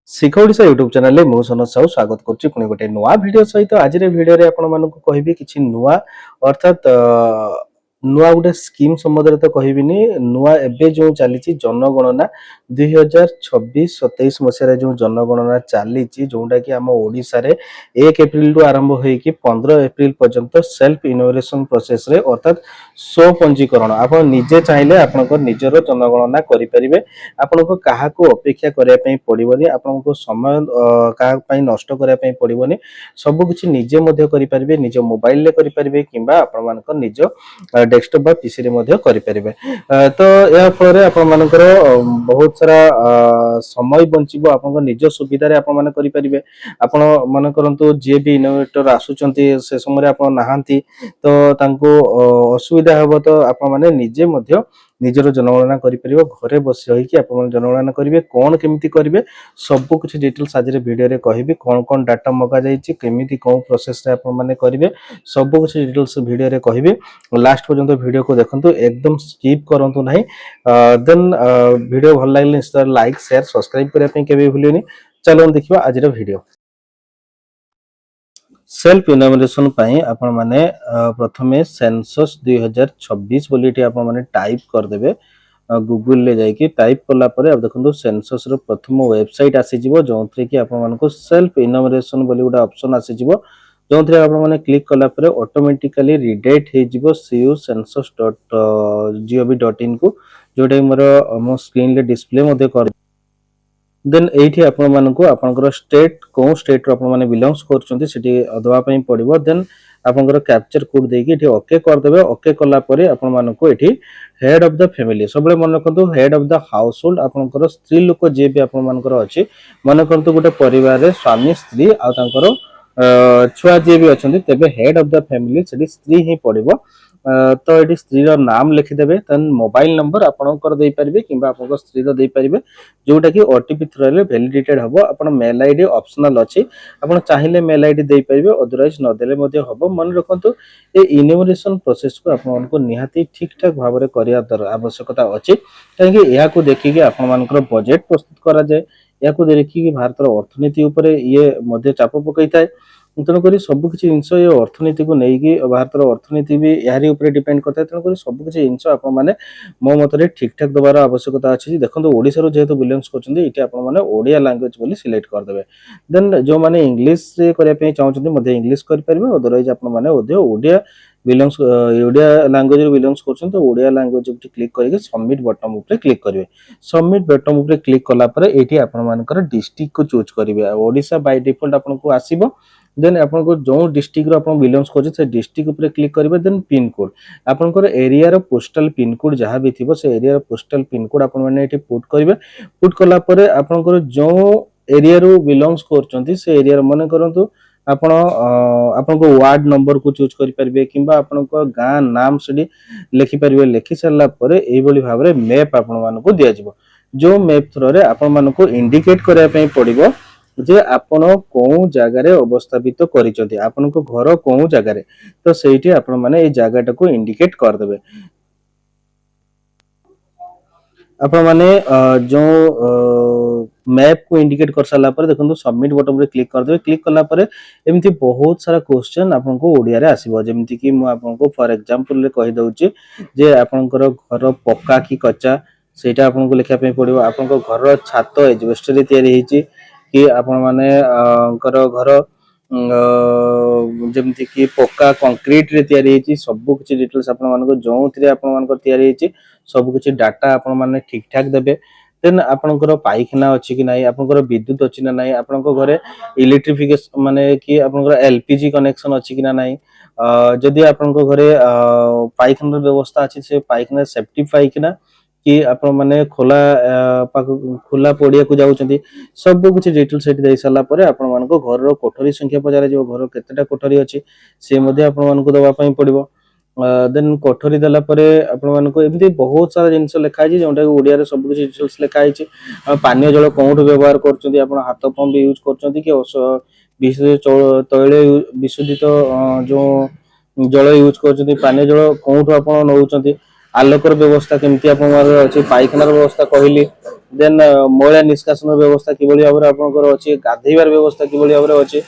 ଶିଖ Odisha YouTube ଚ୍ୟାନେଲରେ ମୁଁ ସନତ ସାହୁ ସ୍ୱାଗତ କରୁଛି ପୁଣି ଗୋଟେ ନୂଆ ଭିଡ଼ିଓ ସହିତ। ଆଜିର ଭିଡ଼ିଓରେ ଆପଣମାନଙ୍କୁ କହିବି କିଛି ନୂଆ ଅର୍ଥାତ୍ ନୂଆ ଗୋଟେ ସ୍କିମ୍ ସମ୍ବନ୍ଧରେ ତ କହିବିନି, ନୂଆ ଏବେ ଯେଉଁ ଚାଲିଛି ଜନଗଣନା 2026-27 ମସିହାରେ ଯେଉଁ ଜନଗଣନା ଚାଲିଛି, ଯେଉଁଟାକି ଆମ ଓଡ଼ିଶାରେ 1 ଏପ୍ରିଲରୁ ଆରମ୍ଭ ହୋଇକି 15 ଏପ୍ରିଲ ପର୍ଯ୍ୟନ୍ତ ସେଲ୍ଫ ଇନୋଭେସନ ପ୍ରୋସେସରେ ଅର୍ଥାତ୍ ସ୍ୱ ପଞ୍ଜୀକରଣ ଆପଣ ନିଜେ ଚାହିଁଲେ ଆପଣଙ୍କ ନିଜର ଜନଗଣନା କରିପାରିବେ। ଆପଣଙ୍କୁ କାହାକୁ ଅପେକ୍ଷା କରିବା ପାଇଁ ପଡ଼ିବନି, ଆପଣଙ୍କୁ ସମୟ କାହା ପାଇଁ ନଷ୍ଟ କରିବା ପାଇଁ ପଡ଼ିବନି। ସବୁ କିଛି ନିଜେ ମଧ୍ୟ କରିପାରିବେ, ନିଜ ମୋବାଇଲରେ କରିପାରିବେ କିମ୍ବା ଆପଣମାନଙ୍କ ନିଜ ଡେସ୍କଟପ୍ ବା ପିସିରେ ମଧ୍ୟ କରିପାରିବେ। ତ ଏହା ଫଳରେ ଆପଣମାନଙ୍କର ବହୁତ ସାରା ସମୟ ବଞ୍ଚିବ, ଆପଣଙ୍କ ନିଜ ସୁବିଧାରେ ଆପଣମାନେ କରିପାରିବେ। ଆପଣ ମନେ କରନ୍ତୁ ଯିଏ ବି ଇନୋଭେଟର ଆସୁଛନ୍ତି ସେ ସମୟରେ ଆପଣ ନାହାନ୍ତି, ତ ତାଙ୍କୁ ଅସୁବିଧା ହେବ, ତ ଆପଣମାନେ ନିଜେ ମଧ୍ୟ ନିଜର ଜନଗଣନା କରିପାରିବ। ଘରେ ବସି ରହିକି ଆପଣମାନେ ଜନଗଣନା କରିବେ। କ'ଣ କେମିତି କରିବେ ସବୁ କିଛି ଡିଟେଲ୍ସ ଆଜିର ଭିଡ଼ିଓରେ କହିବି। କ'ଣ କ'ଣ ଡାଟା ମଗାଯାଇଛି, କେମିତି କେଉଁ ପ୍ରୋସେସରେ ଆପଣମାନେ କରିବେ, ସବୁ କିଛି ଡିଟେଲ୍ସ ଭିଡ଼ିଓରେ କହିବି। ଲାଷ୍ଟ ପର୍ଯ୍ୟନ୍ତ ଭିଡ଼ିଓକୁ ଦେଖନ୍ତୁ, ଏକଦମ ସ୍କିପ୍ କରନ୍ତୁ ନାହିଁ। ଦେନ୍ ଭିଡ଼ିଓ ଭଲ ଲାଗିଲେ ନିଶ୍ଚୟ ଲାଇକ୍ ସେୟାର ସବସ୍କ୍ରାଇବ୍ କରିବା ପାଇଁ କେବେ ଭୁଲିବେନି। ଚାଲନ୍ତୁ ଦେଖିବା ଆଜିର ଭିଡ଼ିଓ। ସେଲ୍ଫ ଇନୋଭେସନ ପାଇଁ ଆପଣମାନେ ପ୍ରଥମେ ସେନ୍ସସ୍ 2026 ବୋଲି ଏଠି ଆପଣମାନେ ଟାଇପ୍ କରିଦେବେ। ଗୁଗୁଲରେ ଯାଇକି ଟାଇପ୍ କଲା ପରେ ଦେଖନ୍ତୁ ସେନ୍ସସ୍ର ପ୍ରଥମ ୱେବସାଇଟ୍ ଆସିଯିବ, ଯେଉଁଥିରେ କି ଆପଣମାନଙ୍କୁ ସେଲ୍ଫ ଇନୋଭେସନ ବୋଲି ଗୋଟେ ଅପସନ୍ ଆସିଯିବ, ଯେଉଁଥିରେ ଆପଣମାନେ କ୍ଲିକ୍ କଲା ପରେ ଅଟୋମେଟିକାଲି ରିଡାଇରେକ୍ଟ ହେଇଯିବ siucensus.gov.in କୁ, ଯେଉଁଟାକି ମୋ ସ୍କ୍ରିନରେ ଡିସପ୍ଲେ ମଧ୍ୟ କରି। ଦେନ୍ ଏଇଠି ଆପଣମାନଙ୍କୁ ଆପଣଙ୍କର ଷ୍ଟେଟ୍ କେଉଁ ଷ୍ଟେଟ୍ରୁ ଆପଣମାନେ ବିଲଙ୍ଗସ୍ କରୁଛନ୍ତି ସେଠି ଦେବା ପାଇଁ ପଡ଼ିବ। ଦେନ୍ ଆପଣଙ୍କର କ୍ୟାପଚର କୋଡ୍ ଦେଇକି ଏଠି ଓକେ କରିଦେବେ। ଓକେ କଲା ପରେ ଆପଣମାନଙ୍କୁ ଏଠି ହେଡ୍ ଅଫ୍ ଦ ଫ୍ୟାମିଲି, ସବୁବେଳେ ମନେ ରଖନ୍ତୁ head of the house hold, ଆପଣଙ୍କର ସ୍ତ୍ରୀ ଲୋକ ଯିଏ ବି ଆପଣମାନଙ୍କର ଅଛି, ମନେ କରନ୍ତୁ ଗୋଟେ ପରିବାରରେ ସ୍ୱାମୀ ସ୍ତ୍ରୀ ଆଉ ତାଙ୍କର ଛୁଆ ଯିଏ ବି ଅଛନ୍ତି, ତେବେ ହେଡ୍ ଅଫ୍ ଦ ଫ୍ୟାମିଲି ସେଠି ସ୍ତ୍ରୀ ହିଁ ପଡ଼ିବ। ତ ଏଠି ସ୍ତ୍ରୀର ନାମ ଲେଖିଦେବେ। ଦେନ୍ ମୋବାଇଲ ନମ୍ବର ଆପଣଙ୍କର ଦେଇପାରିବେ କିମ୍ବା ଆପଣଙ୍କ ସ୍ତ୍ରୀର ଦେଇପାରିବେ, ଯେଉଁଟାକି ଓଟିପି ଥ୍ରୋରେ ଭ୍ୟାଲିଡେଟେଡ୍ ହେବ। ଆପଣ ମେଲ୍ ଆଇଡି ଅପସନାଲ୍ ଅଛି, ଆପଣ ଚାହିଁଲେ ମେଲ୍ ଆଇଡି ଦେଇପାରିବେ, ଅଦରୱାଇଜ୍ ନଦେଲେ ମଧ୍ୟ ହେବ। ମନେ ରଖନ୍ତୁ ଏ ଇନୋଭେସନ ପ୍ରୋସେସକୁ ଆପଣମାନଙ୍କୁ ନିହାତି ଠିକ୍ ଠାକ୍ ଭାବରେ କରିବା ଆବଶ୍ୟକତା ଅଛି, କାହିଁକି ଏହାକୁ ଦେଖିକି ଆପଣମାନଙ୍କର ବଜେଟ୍ ପ୍ରସ୍ତୁତ କରାଯାଏ। ଏହାକୁ ଦେଖିକି ଭାରତର ଅର୍ଥନୀତି ଉପରେ ଇଏ ମଧ୍ୟ ଚାପ ପକାଇଥାଏ। ତେଣୁକରି ସବୁକିଛି ଜିନିଷ ଏ ଅର୍ଥନୀତିକୁ ନେଇକି, ଭାରତର ଅର୍ଥନୀତି ବି ଏହାରି ଉପରେ ଡିପେଣ୍ଡ କରିଥାଏ। ତେଣୁକରି ସବୁକିଛି ଜିନିଷ ଆପଣମାନେ ମୋ ମତରେ ଠିକ୍ ଠାକ୍ ଦେବାର ଆବଶ୍ୟକତା ଅଛି। ଦେଖନ୍ତୁ ଓଡ଼ିଶାରୁ ଯେହେତୁ ବିଲଙ୍ଗସ୍ କରୁଛନ୍ତି, ଏଠି ଆପଣମାନେ ଓଡ଼ିଆ ଲାଙ୍ଗୁଏଜ ବୋଲି ସିଲେକ୍ଟ କରିଦେବେ। ଦେନ୍ ଯେଉଁମାନେ ଇଂଲିଶରେ କରିବା ପାଇଁ ଚାହୁଁଛନ୍ତି ମଧ୍ୟ ଇଂଲିଶ କରିପାରିବେ, ଅଦରୱାଇଜ୍ ଆପଣମାନେ ମଧ୍ୟ ଓଡ଼ିଆ ଲାଙ୍ଗୁଏଜରେ ବିଲଙ୍ଗସ୍ କରୁଛନ୍ତି, ତ ଓଡ଼ିଆ ଲାଙ୍ଗୁଏଜ ଉପରେ କ୍ଲିକ୍ କରିକି ସବମିଟ୍ ବଟନ୍ ଉପରେ କ୍ଲିକ୍ କରିବେ। ସବମିଟ୍ ବଟନ୍ ଉପରେ କ୍ଲିକ୍ କଲା ପରେ ଏଇଠି ଆପଣମାନଙ୍କର ଡିଷ୍ଟ୍ରିକ୍ଟକୁ ଚୁଜ୍ କରିବେ। ଓଡ଼ିଶା ବାଇ ଡିଫଲ୍ଟ ଆପଣଙ୍କୁ ଆସିବ। ଦେନ୍ ଆପଣଙ୍କୁ ଯେଉଁ ଡିଷ୍ଟ୍ରିକ୍ଟରୁ ଆପଣ ବିଲଙ୍ଗସ୍ କରୁଛନ୍ତି ସେ ଡିଷ୍ଟ୍ରିକ୍ଟ ଉପରେ କ୍ଲିକ୍ କରିବେ। ଦେନ୍ ପିନକୋଡ୍, ଆପଣଙ୍କର ଏରିଆର ପୋଷ୍ଟାଲ ପିନକୋଡ୍ ଯାହା ବି ଥିବ ସେ ଏରିଆର ପୋଷ୍ଟାଲ ପିନକୋଡ୍ ଆପଣମାନେ ଏଠି ପୁଟ୍ କରିବେ। ପୁଟ୍ କଲା ପରେ ଆପଣଙ୍କର ଯେଉଁ ଏରିଆରୁ ବିଲଙ୍ଗସ୍ କରୁଛନ୍ତି ସେ ଏରିଆର, ମନେ କରନ୍ତୁ ଆପଣ ଆପଣଙ୍କ ୱାର୍ଡ ନମ୍ବରକୁ ଚୁଜ୍ କରିପାରିବେ କିମ୍ବା ଆପଣଙ୍କ ଗାଁ ନାମ ସେଠି ଲେଖିପାରିବେ। ଲେଖି ସାରିଲା ପରେ ଏଇଭଳି ଭାବରେ ମ୍ୟାପ୍ ଆପଣମାନଙ୍କୁ ଦିଆଯିବ, ଯେଉଁ ମ୍ୟାପ୍ ଥ୍ରୋରେ ଆପଣମାନଙ୍କୁ ଇଣ୍ଡିକେଟ୍ କରିବା ପାଇଁ ପଡ଼ିବ ଯେ ଆପଣ କେଉଁ ଜାଗାରେ ଅବସ୍ଥାପିତ କରିଛନ୍ତି, ଆପଣଙ୍କ ଘର କେଉଁ ଜାଗାରେ, ତ ସେଇଠି ଆପଣମାନେ ଏଇ ଜାଗାଟାକୁ ଇଣ୍ଡିକେଟ୍ କରିଦେବେ। ଆପଣମାନେ ଯେଉଁ ମ୍ୟାପକୁ ଇଣ୍ଡିକେଟ୍ କରିସାରିଲା ପରେ ଦେଖନ୍ତୁ ସବମିଟ୍ ବଟନ୍ ଉପରେ କ୍ଲିକ୍ କରିଦେବେ। କ୍ଲିକ୍ କଲା ପରେ ଏମିତି ବହୁତ ସାରା କ୍ୱେଶ୍ଚନ୍ ଆପଣଙ୍କୁ ଓଡ଼ିଆରେ ଆସିବ, ଯେମିତିକି ମୁଁ ଆପଣଙ୍କୁ ଫର୍ ଏକ୍ଜାମ୍ପଲରେ କହିଦେଉଛି ଯେ ଆପଣଙ୍କର ଘର ପକ୍କା କି କଚା, ସେଇଟା ଆପଣଙ୍କୁ ଲେଖିବା ପାଇଁ ପଡ଼ିବ। ଆପଣଙ୍କ ଘରର ଛାତ ଏଜବେଷ୍ଟରେ ତିଆରି ହେଇଛି କି ଆପଣମାନଙ୍କର ଘର ଯେମିତିକି ପକ୍କା କଂକ୍ରିଟରେ ତିଆରି ହେଇଛି, ସବୁ କିଛି ଡିଟେଲ୍ସ ଆପଣମାନଙ୍କୁ ଯେଉଁଥିରେ ଆପଣମାନଙ୍କର ତିଆରି ହେଇଛି ସବୁ କିଛି ଡାଟା ଆପଣମାନେ ଠିକ୍ ଠାକ୍ ଦେବେ। ଦେନ୍ ଆପଣଙ୍କର ପାଇଖାନା ଅଛି କି ନାହିଁ, ଆପଣଙ୍କର ବିଦ୍ୟୁତ ଅଛି ନା ନାହିଁ, ଆପଣଙ୍କ ଘରେ ଇଲେକ୍ଟ୍ରିଫିକେସନ ମାନେ କି ଆପଣଙ୍କର ଏଲପିଜି କନେକ୍ସନ ଅଛି କି ନା ନାହିଁ, ଯଦି ଆପଣଙ୍କ ଘରେ ପାଇଖାନାର ବ୍ୟବସ୍ଥା ଅଛି ସେ ପାଇଖାନା ସେଫ୍ଟି ପାଇଖାନା କି ଆପଣମାନେ ଖୋଲା ପଡ଼ିଆକୁ ଯାଉଛନ୍ତି, ସବୁ କିଛି ଡିଟେଲ୍ସ ସେଠି ଦେଇ ସାରିଲା ପରେ ଆପଣମାନଙ୍କ ଘରର କୋଠରୀ ସଂଖ୍ୟା ପଚରାଯିବ, ଘର କେତେଟା କୋଠରୀ ଅଛି ସେ ମଧ୍ୟ ଆପଣମାନଙ୍କୁ ଦେବା ପାଇଁ ପଡ଼ିବ। ଦେନ୍ କୋଠରୀ ଦେଲା ପରେ ଆପଣମାନଙ୍କୁ ଏମିତି ବହୁତ ସାରା ଜିନିଷ ଲେଖା ହେଇଛି, ଯେଉଁଟାକି ଓଡ଼ିଆରେ ସବୁ କିଛି ଡିଟେଲ୍ସ ଲେଖା ହେଇଛି। ପାନୀୟ ଜଳ କେଉଁଠୁ ବ୍ୟବହାର କରୁଛନ୍ତି, ଆପଣ ହାତ ପମ୍ପ ୟୁଜ୍ କରୁଛନ୍ତି କି ବିଶୋଧିତ ଯେଉଁ ଜଳ ୟୁଜ୍ କରୁଛନ୍ତି, ପାନୀୟ ଜଳ କେଉଁଠୁ ଆପଣ ନେଉଛନ୍ତି, ଆଲୋକର ବ୍ୟବସ୍ଥା କେମିତି ଆପଣଙ୍କର ଅଛି, ପାଇଖାନାର ବ୍ୟବସ୍ଥା କହିଲି, देन मैला निष्कासन व्यवस्था किभଳି भाବରେ आपनकर अछि, गाधेइबार व्यवस्था किभଳି भाବରେ अछि,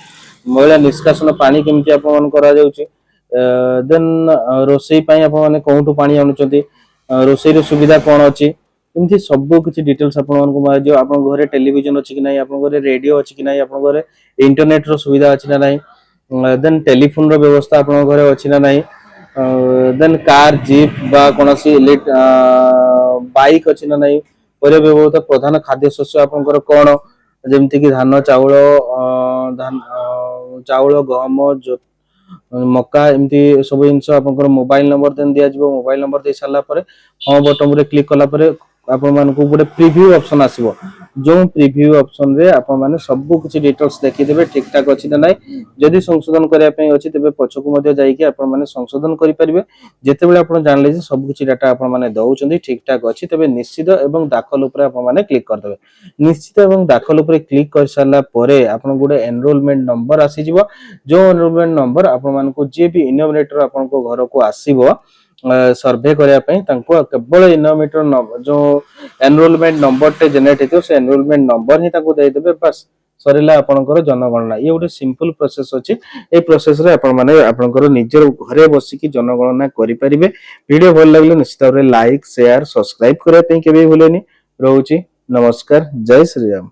मैला निष्कासन पानी केमति आपन मन करा जाउछि, देन रोसई ପାଇଁ ଆପଣ ମାନେ कोउठु पानी आनुचंती, रोसई रो सुविधा कोन अछि, एमति सब किछि डिटेल्स आपन मानको मारजियो। आपन घरे टेलीविजन अछि कि नै, आपन घरे रेडियो अछि कि नै, आपन घरे इंटरनेट रो सुविधा अछि ना नै, देन टेलीफोन रो व्यवस्था आपन घरे अछि ना नै, देन कार जीप बा कोनोसी बाइक अछि ना नै, परिबे व्यवहृत प्रधान खाद्य शस्य आपनकर कोन, जेमति कि धान चाउଳ चाउଳ गहम मक्का एमती सब जिनस आपनकर मोबाइल नंबर देन दिया जिवो। मोबाइल नंबर दे सारला परे हां बटन रे क्लिक कला परे आपन मानको गोटे प्रीव्यू ऑप्शन आसीबो, जो प्रीव्यू ऑप्शन रे आपन माने सब किछि डिटेल्स देखि देबे ठीक ठाक अछि ना नै। जदि संशोधन करिया पई अछि तबे पछकु मध्ये जाई कि आपन माने संशोधन करि परिबे। जेते बेले आपन जानले जे सब किछि डाटा आपन माने दउचंदी ठीक ठाक अछि, तबे निश्चित एवं दाखल ऊपर आपन माने क्लिक कर देबे। निश्चित एवं दाखल ऊपर क्लिक कर सारला परे आपन गोटे एनरोलमेंट नंबर आसी जिवो, जो एनरोलमेंट नंबर आपन मानको जे भी इनोमिनेटर आपन को घर को आसीबो सर्वे करिया पई, तांको केवल इनोमिनेटर जो एनरोलमेंट नंबर टे जनरेट हेतो से एनरोलमेंट नंबर ही ताको दे देबे, बस सरिला आपनकर जनगणना। ये गोटे सिंपल प्रोसेस अछि। ए प्रोसेस रे आपन माने आपनकर निजर घरे बसी कि जनगणना करि परिबे। वीडियो भल लागले निश्चित भाବରେ लाइक शेयर सब्सक्राइब करिया पई केबे भूलेनी। रहउची नमस्कार, जय श्री राम।